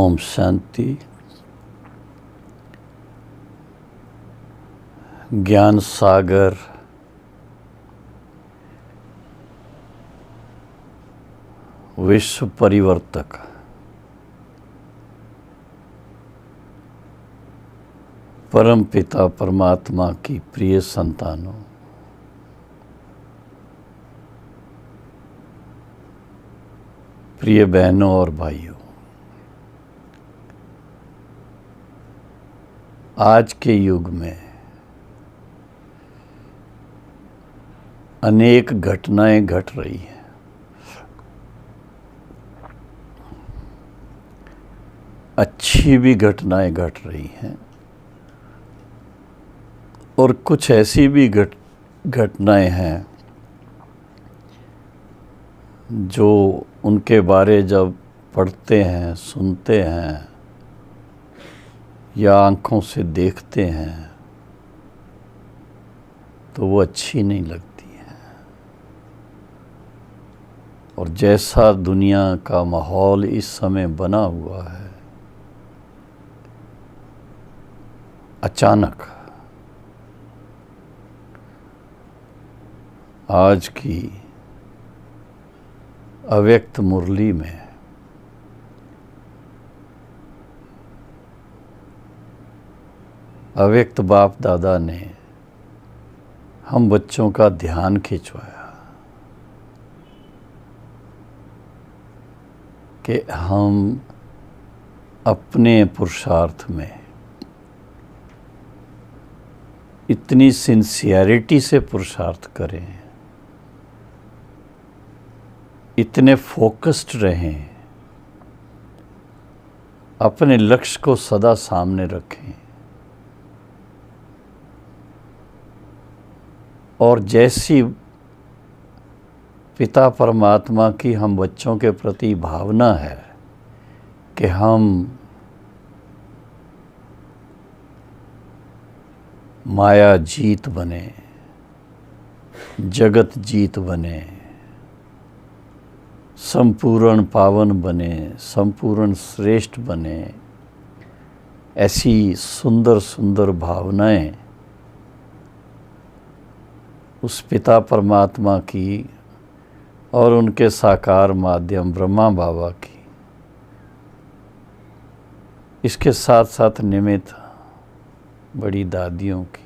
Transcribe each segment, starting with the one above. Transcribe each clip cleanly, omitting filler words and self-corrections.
ओम शांति। ज्ञान सागर विश्व परिवर्तक परम पिता परमात्मा की प्रिय संतानों, प्रिय बहनों और भाइयों, आज के युग में अनेक घटनाएं घट रही हैं। अच्छी भी घटनाएं घट रही हैं और कुछ ऐसी भी घटनाएं हैं जो उनके बारे जब पढ़ते हैं, सुनते हैं या आँखों से देखते हैं तो वो अच्छी नहीं लगती है। और जैसा दुनिया का माहौल इस समय बना हुआ है, अचानक आज की अव्यक्त मुरली में अव्यक्त बाप दादा ने हम बच्चों का ध्यान खिंचवाया कि हम अपने पुरुषार्थ में इतनी सिंसियरिटी से पुरुषार्थ करें, इतने फोकस्ड रहें, अपने लक्ष्य को सदा सामने रखें और जैसी पिता परमात्मा की हम बच्चों के प्रति भावना है कि हम माया जीत बने, जगत जीत बने, संपूर्ण पावन बने, संपूर्ण श्रेष्ठ बने, ऐसी सुंदर सुंदर भावनाएं उस पिता परमात्मा की और उनके साकार माध्यम ब्रह्मा बाबा की, इसके साथ साथ निमित्त बड़ी दादियों की,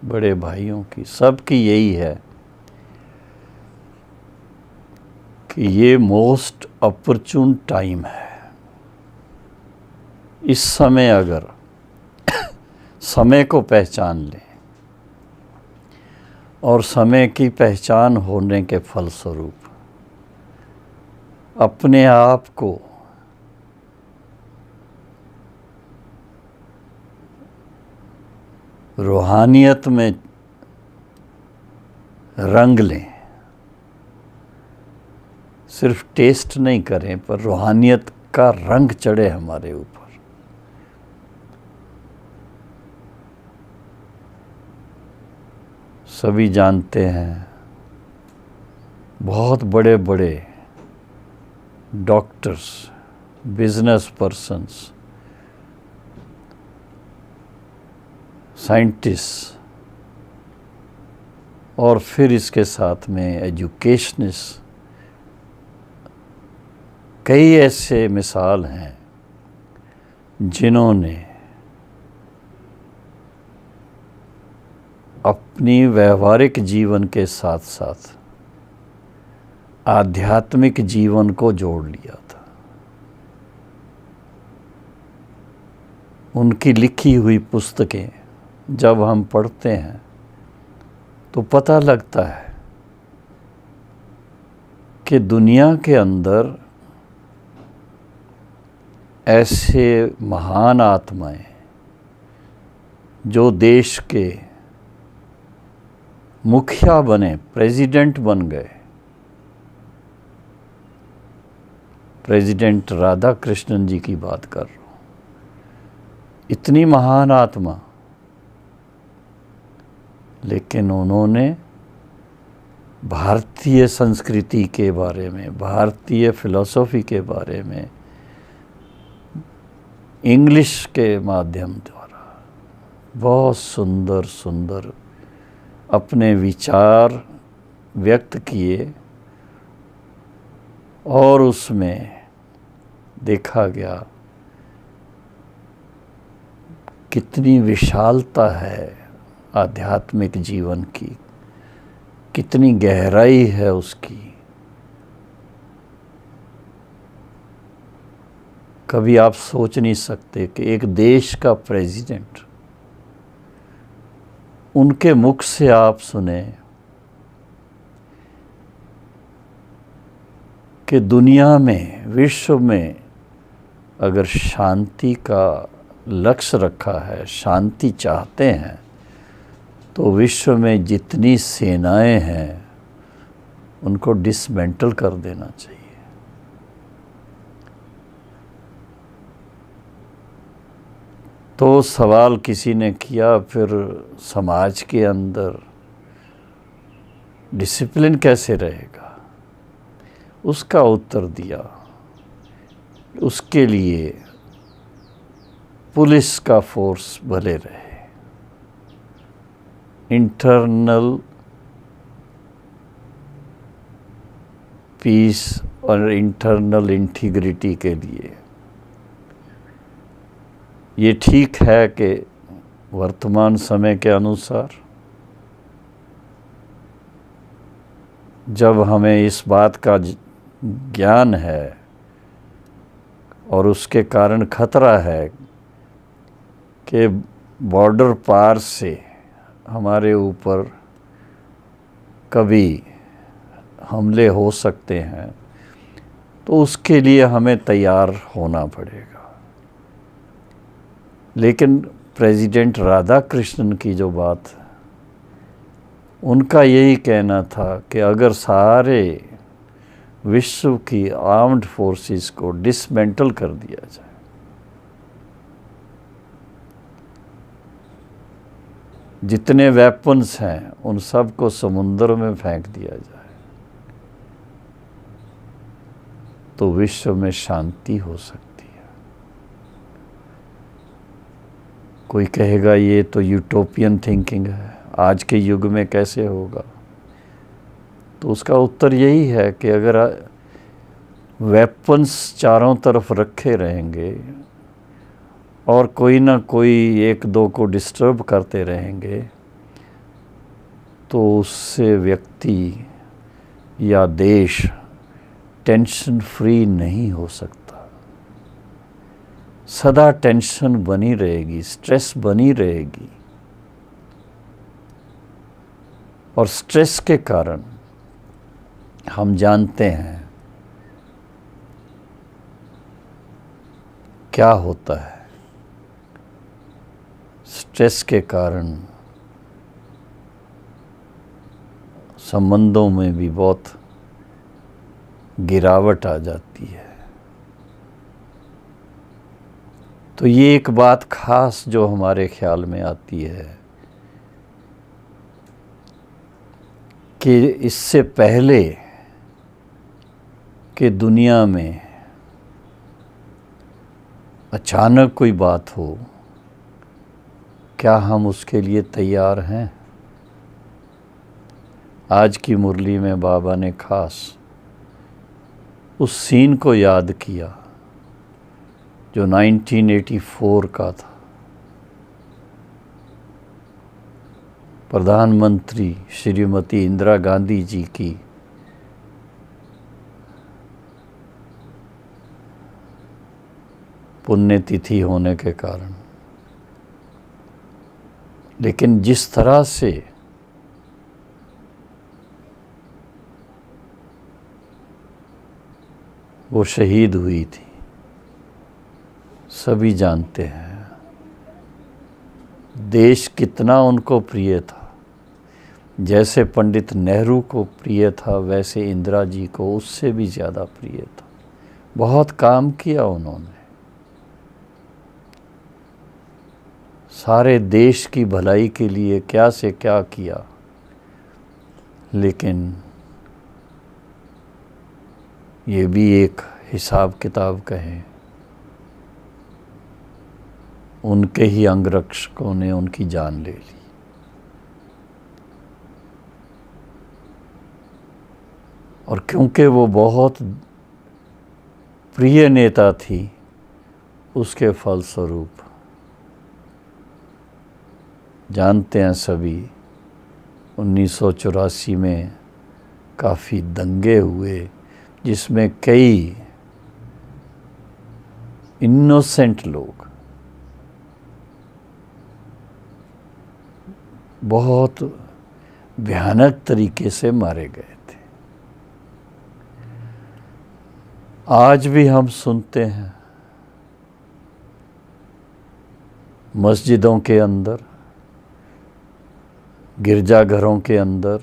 बड़े भाइयों की, सबकी यही है कि ये मोस्ट अपॉर्चून टाइम है। इस समय अगर समय को पहचान लें और समय की पहचान होने के फलस्वरूप अपने आप को रूहानियत में रंग लें, सिर्फ टेस्ट नहीं करें पर रूहानियत का रंग चढ़े हमारे ऊपर। सभी जानते हैं बहुत बड़े बड़े डॉक्टर्स, बिजनेस पर्सन्स, साइंटिस्ट और फिर इसके साथ में एजुकेशनिस्ट, कई ऐसे मिसाल हैं जिन्होंने अपनी व्यवहारिक जीवन के साथ साथ आध्यात्मिक जीवन को जोड़ लिया था। उनकी लिखी हुई पुस्तकें जब हम पढ़ते हैं तो पता लगता है कि दुनिया के अंदर ऐसे महान आत्माएं जो देश के मुखिया बने, प्रेसिडेंट बन गए, प्रेसिडेंट राधा कृष्णन जी की बात कर रहा हूँ, इतनी महान आत्मा, लेकिन उन्होंने भारतीय संस्कृति के बारे में, भारतीय फिलॉसफी के बारे में इंग्लिश के माध्यम द्वारा बहुत सुंदर सुंदर अपने विचार व्यक्त किए और उसमें देखा गया कितनी विशालता है आध्यात्मिक जीवन की, कितनी गहराई है उसकी। कभी आप सोच नहीं सकते कि एक देश का प्रेसिडेंट, उनके मुख से आप सुने कि दुनिया में, विश्व में अगर शांति का लक्ष्य रखा है, शांति चाहते हैं, तो विश्व में जितनी सेनाएं हैं उनको डिसमेंटल कर देना चाहिए। तो सवाल किसी ने किया, फिर समाज के अंदर डिसिप्लिन कैसे रहेगा? उसका उत्तर दिया, उसके लिए पुलिस का फोर्स भले रहे, इंटरनल पीस और इंटरनल इंटीग्रिटी के लिए। ये ठीक है कि वर्तमान समय के अनुसार जब हमें इस बात का ज्ञान है और उसके कारण खतरा है कि बॉर्डर पार से हमारे ऊपर कभी हमले हो सकते हैं, तो उसके लिए हमें तैयार होना पड़ेगा। लेकिन प्रेसिडेंट राधाकृष्णन की जो बात है, उनका यही कहना था कि अगर सारे विश्व की आर्म्ड फोर्सेस को डिसमेंटल कर दिया जाए, जितने वेपन्स हैं उन सब को समुद्र में फेंक दिया जाए, तो विश्व में शांति हो सकती है। कोई कहेगा ये तो यूटोपियन थिंकिंग है, आज के युग में कैसे होगा? तो उसका उत्तर यही है कि अगर वेपन्स चारों तरफ रखे रहेंगे और कोई ना कोई एक दो को डिस्टर्ब करते रहेंगे, तो उससे व्यक्ति या देश टेंशन फ्री नहीं हो सकता। सदा टेंशन बनी रहेगी, स्ट्रेस बनी रहेगी, और स्ट्रेस के कारण हम जानते हैं क्या होता है। स्ट्रेस के कारण संबंधों में भी बहुत गिरावट आ जाती है। तो ये एक बात खास जो हमारे ख्याल में आती है कि इससे पहले कि दुनिया में अचानक कोई बात हो, क्या हम उसके लिए तैयार हैं? आज की मुरली में बाबा ने खास उस सीन को याद किया जो 1984 का था। प्रधानमंत्री श्रीमती इंदिरा गांधी जी की पुण्यतिथि होने के कारण, लेकिन जिस तरह से वो शहीद हुई थी सभी जानते हैं। देश कितना उनको प्रिय था। जैसे पंडित नेहरू को प्रिय था, वैसे इंदिरा जी को उससे भी ज़्यादा प्रिय था। बहुत काम किया उन्होंने, सारे देश की भलाई के लिए क्या से क्या किया। लेकिन ये भी एक हिसाब किताब कहें उनके ही अंगरक्षकों ने उनकी जान ले ली। और क्योंकि वो बहुत प्रिय नेता थी, उसके फलस्वरूप जानते हैं सभी 1984 में काफ़ी दंगे हुए, जिसमें कई इनोसेंट लोग बहुत भयानक तरीके से मारे गए थे। आज भी हम सुनते हैं मस्जिदों के अंदर, गिरजाघरों के अंदर,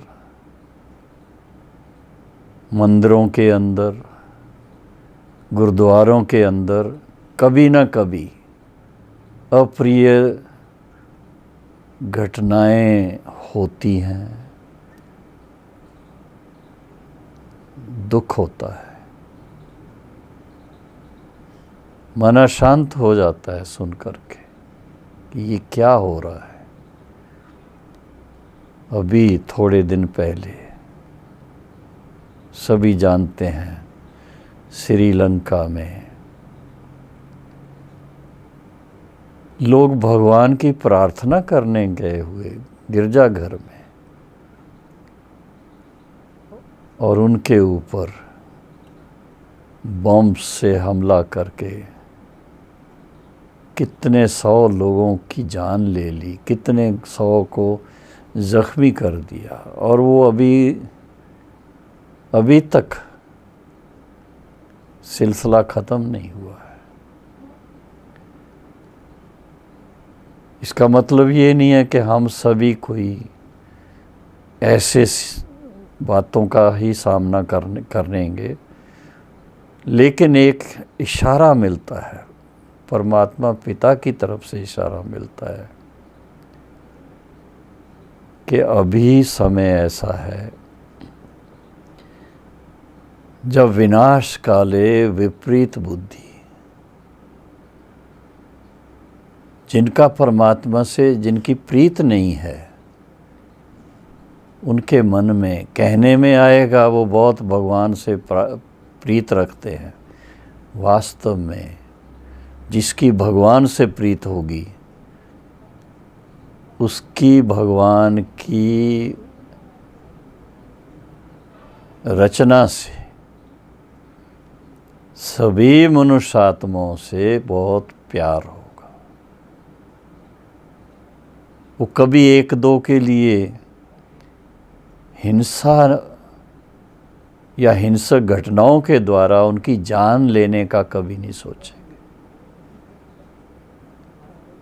मंदिरों के अंदर, गुरुद्वारों के अंदर कभी न कभी अप्रिय घटनाएं होती हैं। दुख होता है, मन अशांत हो जाता है सुन करके कि ये क्या हो रहा है। अभी थोड़े दिन पहले सभी जानते हैं श्रीलंका में लोग भगवान की प्रार्थना करने गए हुए गिरजाघर में, और उनके ऊपर बम से हमला करके कितने 100 लोगों की जान ले ली, कितने 100 को ज़ख्मी कर दिया। और वो अभी तक सिलसिला ख़त्म नहीं हुआ है। इसका मतलब ये नहीं है कि हम सभी कोई ऐसे बातों का ही सामना करेंगे, लेकिन एक इशारा मिलता है, परमात्मा पिता की तरफ से इशारा मिलता है कि अभी समय ऐसा है जब विनाश काले विपरीत बुद्धि, जिनका परमात्मा से जिनकी प्रीत नहीं है, उनके मन में कहने में आएगा वो बहुत भगवान से प्रीत रखते हैं। वास्तव में जिसकी भगवान से प्रीत होगी, उसकी भगवान की रचना से सभी मनुष्यात्माओं से बहुत प्यार होगा। वो कभी एक दो के लिए हिंसा या हिंसक घटनाओं के द्वारा उनकी जान लेने का कभी नहीं सोचेंगे।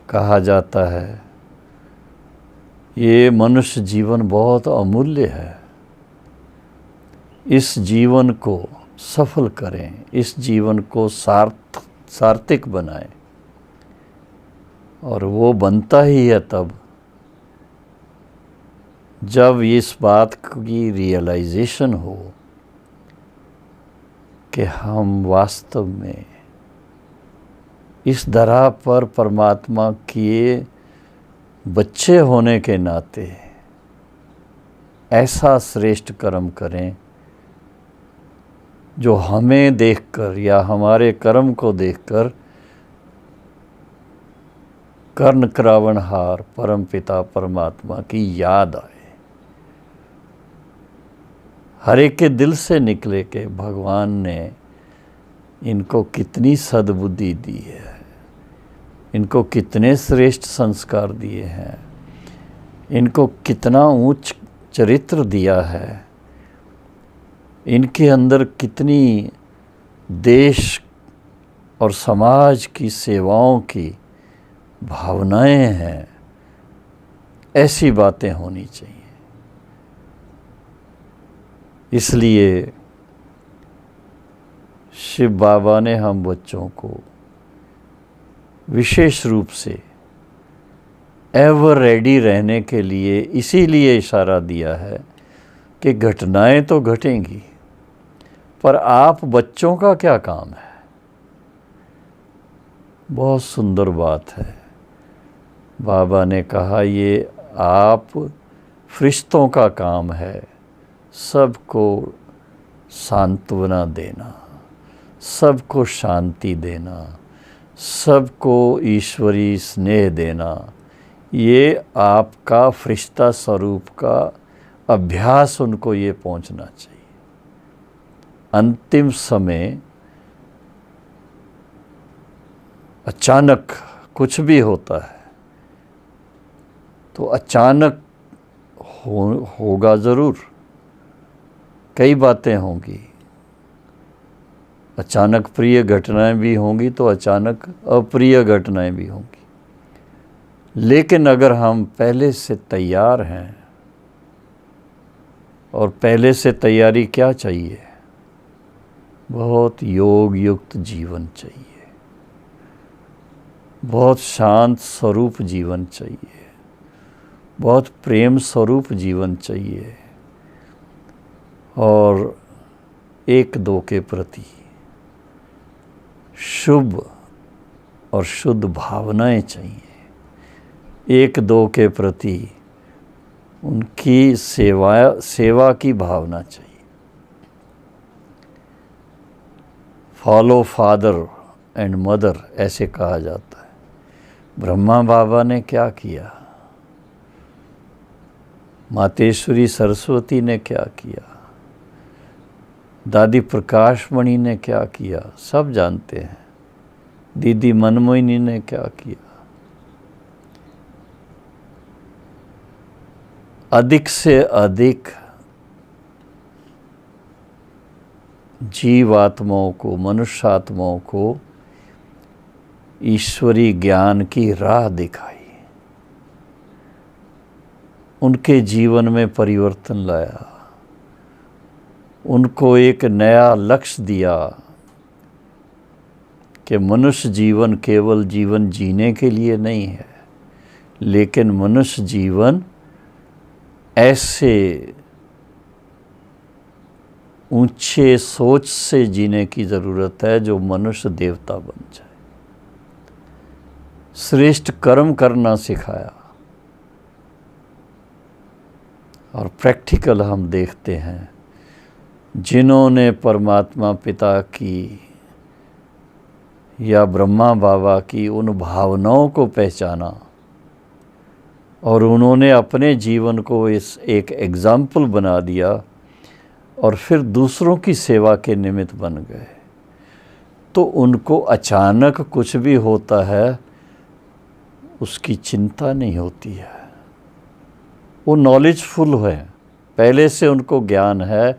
कहा जाता है ये मनुष्य जीवन बहुत अमूल्य है, इस जीवन को सफल करें, इस जीवन को सार्थक बनाएं। और वो बनता ही है तब जब इस बात की रियलाइजेशन हो कि हम वास्तव में इस धरा पर परमात्मा के बच्चे होने के नाते ऐसा श्रेष्ठ कर्म करें जो हमें देखकर या हमारे कर्म को देखकर कर्ण करावनहार परम पिता परमात्मा की याद आए। हर एक के दिल से निकले कि भगवान ने इनको कितनी सद्बुद्धि दी है, इनको कितने श्रेष्ठ संस्कार दिए हैं, इनको कितना उच्च चरित्र दिया है, इनके अंदर कितनी देश और समाज की सेवाओं की भावनाएं हैं। ऐसी बातें होनी चाहिए। इसलिए शिव बाबा ने हम बच्चों को विशेष रूप से एवर रेडी रहने के लिए इसीलिए इशारा दिया है कि घटनाएं तो घटेंगी, पर आप बच्चों का क्या काम है। बहुत सुंदर बात है। बाबा ने कहा ये आप फरिश्तों का काम है सबको सांत्वना देना, सबको शांति देना, सबको ईश्वरी स्नेह देना। ये आपका फरिश्ता स्वरूप का अभ्यास उनको ये पहुंचना चाहिए। अंतिम समय अचानक कुछ भी होता है तो अचानक होगा ज़रूर, कई बातें होंगी, अचानक प्रिय घटनाएं भी होंगी तो अचानक अप्रिय घटनाएं भी होंगी। लेकिन अगर हम पहले से तैयार हैं, और पहले से तैयारी क्या चाहिए? बहुत योग युक्त जीवन चाहिए, बहुत शांत स्वरूप जीवन चाहिए, बहुत प्रेम स्वरूप जीवन चाहिए, और एक दो के प्रति शुभ और शुद्ध भावनाएं चाहिए। एक दो के प्रति उनकी सेवा की भावना चाहिए। फॉलो फादर एंड मदर ऐसे कहा जाता है। ब्रह्मा बाबा ने क्या किया, मातेश्वरी सरस्वती ने क्या किया, दादी प्रकाशमणि ने क्या किया, सब जानते हैं। दीदी मनमोहिनी ने क्या किया। अधिक से अधिक जीवात्माओं को, मनुष्यात्माओं को ईश्वरी ज्ञान की राह दिखाई, उनके जीवन में परिवर्तन लाया, उनको एक नया लक्ष्य दिया कि मनुष्य जीवन केवल जीवन जीने के लिए नहीं है, लेकिन मनुष्य जीवन ऐसे ऊंचे सोच से जीने की ज़रूरत है जो मनुष्य देवता बन जाए। श्रेष्ठ कर्म करना सिखाया, और प्रैक्टिकल हम देखते हैं जिन्होंने परमात्मा पिता की या ब्रह्मा बाबा की उन भावनाओं को पहचाना और उन्होंने अपने जीवन को इस एक एग्जाम्पल बना दिया और फिर दूसरों की सेवा के निमित्त बन गए, तो उनको अचानक कुछ भी होता है उसकी चिंता नहीं होती है। वो नॉलेजफुल है, पहले से उनको ज्ञान है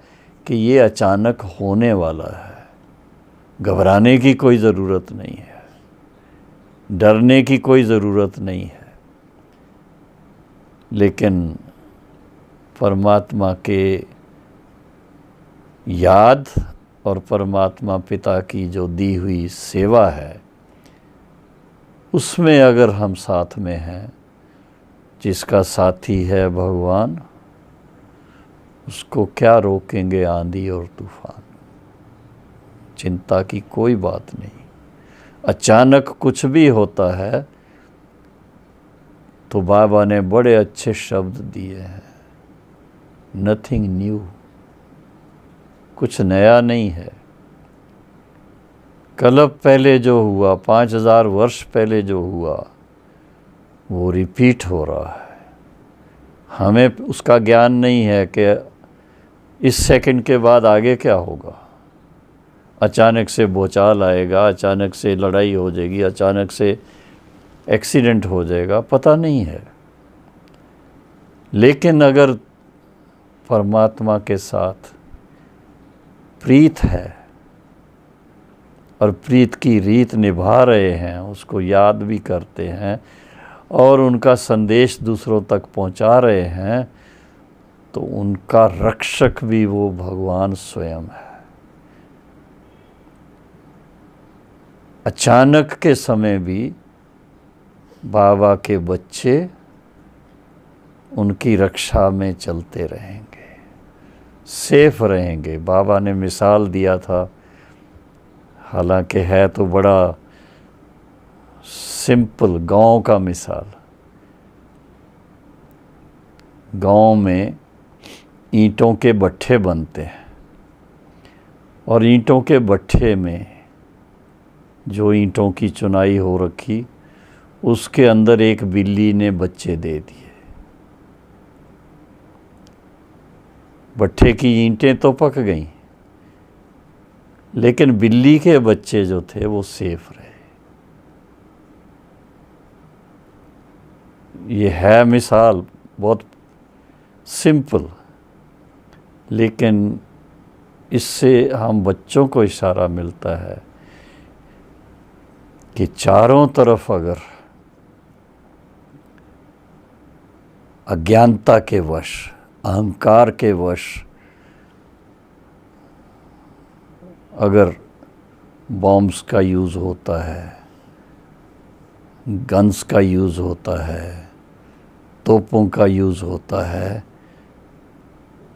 कि ये अचानक होने वाला है। घबराने की कोई ज़रूरत नहीं है, डरने की कोई ज़रूरत नहीं है। लेकिन परमात्मा के याद और परमात्मा पिता की जो दी हुई सेवा है, उसमें अगर हम साथ में हैं, जिसका साथी है भगवान, उसको क्या रोकेंगे आंधी और तूफान। चिंता की कोई बात नहीं। अचानक कुछ भी होता है तो बाबा ने बड़े अच्छे शब्द दिए हैं, नथिंग न्यू, कुछ नया नहीं है। कल्प पहले जो हुआ, 5000 वर्ष पहले जो हुआ, वो रिपीट हो रहा है। हमें उसका ज्ञान नहीं है कि इस सेकंड के बाद आगे क्या होगा। अचानक से भूचाल आएगा, अचानक से लड़ाई हो जाएगी, अचानक से एक्सीडेंट हो जाएगा, पता नहीं है। लेकिन अगर परमात्मा के साथ प्रीत है और प्रीत की रीत निभा रहे हैं, उसको याद भी करते हैं और उनका संदेश दूसरों तक पहुंचा रहे हैं, तो उनका रक्षक भी वो भगवान स्वयं है। अचानक के समय भी बाबा के बच्चे उनकी रक्षा में चलते रहेंगे, सेफ रहेंगे। बाबा ने मिसाल दिया था, हालांकि है तो बड़ा सिंपल गांव का मिसाल, गांव में ईंटों के भट्ठे बनते हैं और ईंटों के भट्ठे में जो ईंटों की चुनाई हो रखी, उसके अंदर एक बिल्ली ने बच्चे दे दिए। भट्ठे की ईंटें तो पक गईं, लेकिन बिल्ली के बच्चे जो थे वो सेफ रहे। ये है मिसाल बहुत सिंपल, लेकिन इससे हम बच्चों को इशारा मिलता है कि चारों तरफ अगर अज्ञानता के वश, अहंकार के वश अगर बॉम्ब्स का यूज़ होता है, गन्स का यूज़ होता है, तोपों का यूज़ होता है,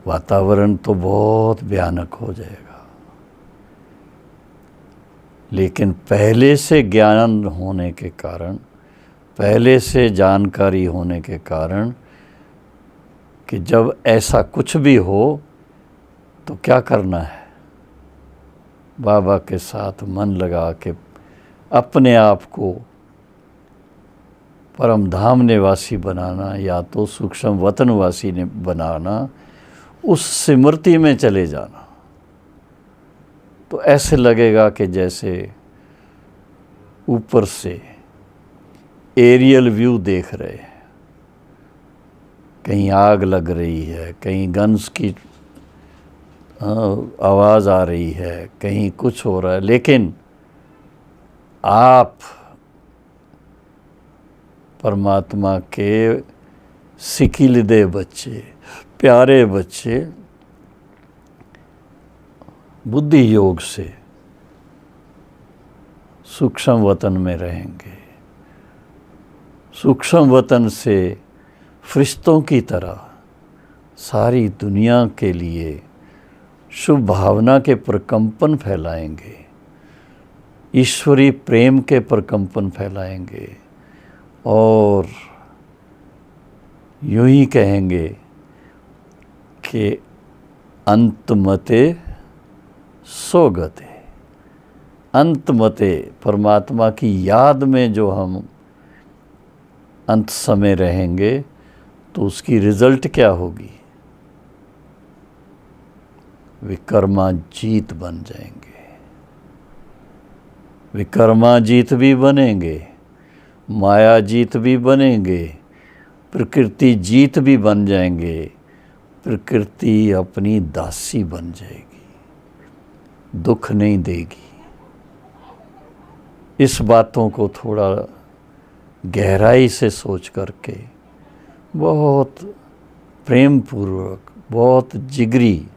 वातावरण तो बहुत भयानक हो जाएगा। लेकिन पहले से ज्ञान होने के कारण, पहले से जानकारी होने के कारण कि जब ऐसा कुछ भी हो तो क्या करना है, बाबा के साथ मन लगा के अपने आप को परम धाम निवासी बनाना या तो सूक्ष्म वतनवासी ने बनाना, उस स्मृति में चले जाना। तो ऐसे लगेगा कि जैसे ऊपर से एरियल व्यू देख रहे हैं, कहीं आग लग रही है, कहीं गन्स की आवाज़ आ रही है, कहीं कुछ हो रहा है, लेकिन आप परमात्मा के सिकिलदे बच्चे, प्यारे बच्चे, बुद्धि योग से सूक्ष्म वतन में रहेंगे। सूक्ष्म वतन से फरिश्तों की तरह सारी दुनिया के लिए शुभ भावना के प्रकंपन फैलाएंगे, ईश्वरी प्रेम के प्रकंपन फैलाएंगे और यूं ही कहेंगे कि अंतमते सोगते, अंतमते परमात्मा की याद में जो हम अंत समय रहेंगे तो उसकी रिजल्ट क्या होगी, विकर्माजीत बन जाएंगे। विकर्माजीत भी बनेंगे, मायाजीत भी बनेंगे, प्रकृति जीत भी बन जाएंगे। प्रकृति अपनी दासी बन जाएगी, दुख नहीं देगी। इस बातों को थोड़ा गहराई से सोच करके बहुत प्रेम पूर्वक, बहुत जिगरी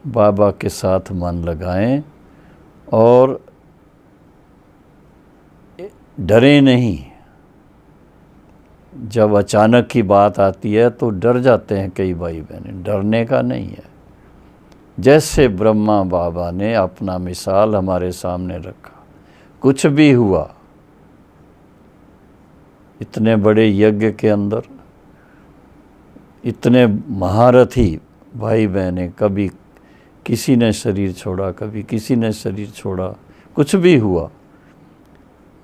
बाबा के साथ मन लगाएं और डरे नहीं। जब अचानक की बात आती है तो डर जाते हैं कई भाई बहन, डरने का नहीं है। जैसे ब्रह्मा बाबा ने अपना मिसाल हमारे सामने रखा, कुछ भी हुआ, इतने बड़े यज्ञ के अंदर इतने महारथी भाई बहने, कभी किसी ने शरीर छोड़ा, कभी किसी ने शरीर छोड़ा, कुछ भी हुआ,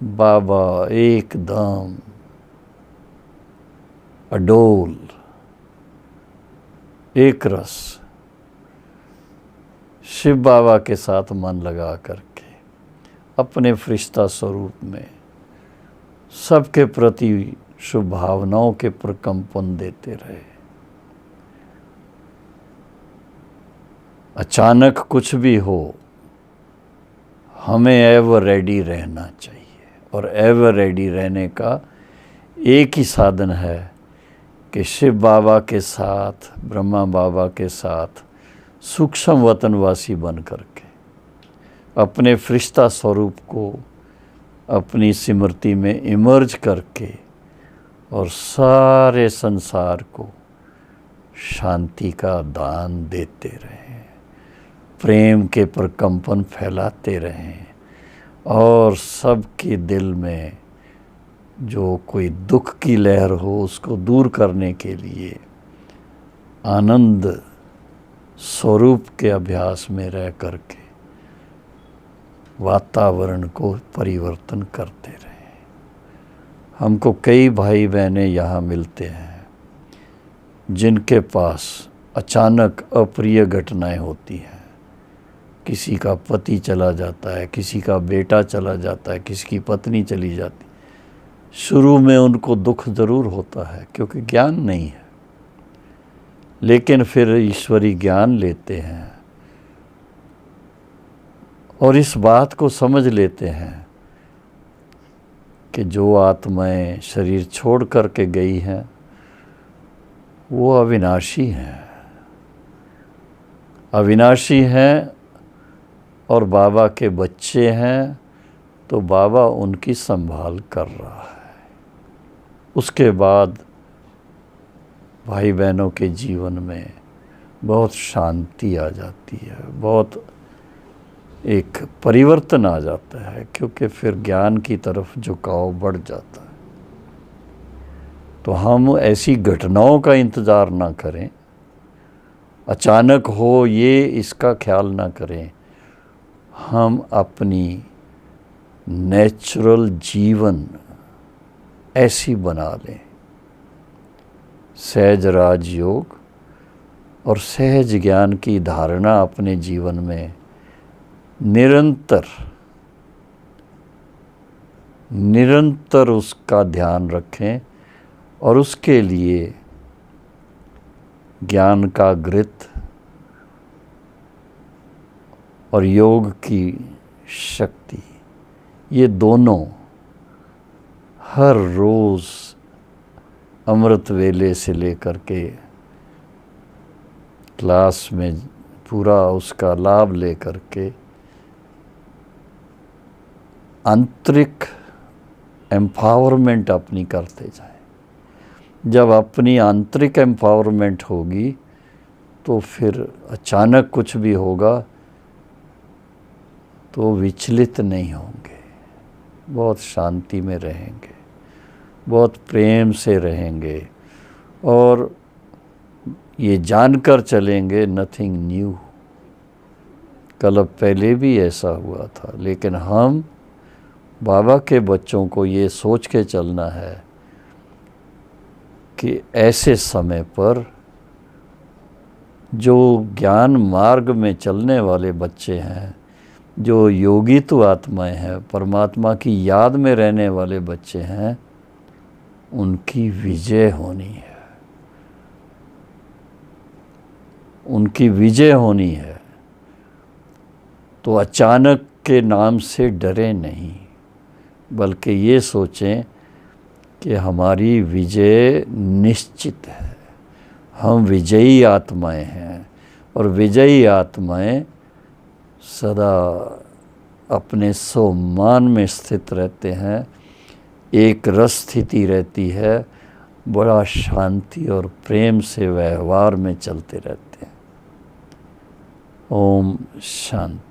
बाबा एकदम अडोल, एक रस शिव बाबा के साथ मन लगा करके अपने फरिश्ता स्वरूप में सबके प्रति शुभ भावनाओं के प्रकंपन देते रहे। अचानक कुछ भी हो, हमें एवर रेडी रहना चाहिए और एवर रेडी रहने का एक ही साधन है कि शिव बाबा के साथ, ब्रह्मा बाबा के साथ सूक्ष्म वतनवासी बन करके अपने फरिश्ता स्वरूप को अपनी स्मृति में इमर्ज करके और सारे संसार को शांति का दान देते रहें, प्रेम के प्रकंपन फैलाते रहें और सबके दिल में जो कोई दुख की लहर हो उसको दूर करने के लिए आनंद स्वरूप के अभ्यास में रह करके वातावरण को परिवर्तन करते रहे। हमको कई भाई बहनें यहाँ मिलते हैं जिनके पास अचानक अप्रिय घटनाएं होती हैं। किसी का पति चला जाता है, किसी का बेटा चला जाता है, किसी की पत्नी चली जाती। शुरू में उनको दुख ज़रूर होता है क्योंकि ज्ञान नहीं है, लेकिन फिर ईश्वरी ज्ञान लेते हैं और इस बात को समझ लेते हैं कि जो आत्माएं शरीर छोड़ करके गई हैं वो अविनाशी हैं, अविनाशी हैं और बाबा के बच्चे हैं, तो बाबा उनकी संभाल कर रहा है। उसके बाद भाई बहनों के जीवन में बहुत शांति आ जाती है, बहुत एक परिवर्तन आ जाता है, क्योंकि फिर ज्ञान की तरफ झुकाव बढ़ जाता है। तो हम ऐसी घटनाओं का इंतज़ार ना करें, अचानक हो ये इसका ख्याल ना करें। हम अपनी नेचुरल जीवन ऐसी बना लें, सहज राजयोग और सहज ज्ञान की धारणा अपने जीवन में निरंतर उसका ध्यान रखें और उसके लिए ज्ञान का घृत और योग की शक्ति, ये दोनों हर रोज़ अमृत वेले से लेकर के क्लास में पूरा उसका लाभ लेकर के आंतरिक एम्पावरमेंट अपनी करते जाएं। जब अपनी आंतरिक एम्पावरमेंट होगी तो फिर अचानक कुछ भी होगा तो विचलित नहीं होंगे, बहुत शांति में रहेंगे, बहुत प्रेम से रहेंगे और ये जानकर चलेंगे नथिंग न्यू। कल पहले भी ऐसा हुआ था, लेकिन हम बाबा के बच्चों को ये सोच के चलना है कि ऐसे समय पर जो ज्ञान मार्ग में चलने वाले बच्चे हैं, जो योगी तो आत्माएं हैं, परमात्मा की याद में रहने वाले बच्चे हैं, उनकी विजय होनी है, उनकी विजय होनी है। तो अचानक के नाम से डरे नहीं, बल्कि ये सोचें कि हमारी विजय निश्चित है, हम विजयी आत्माएं हैं और विजयी आत्माएं सदा अपने सम्मान में स्थित रहते हैं, एक रस स्थिति रहती है, बड़ा शांति और प्रेम से व्यवहार में चलते रहते हैं। ओम शांति।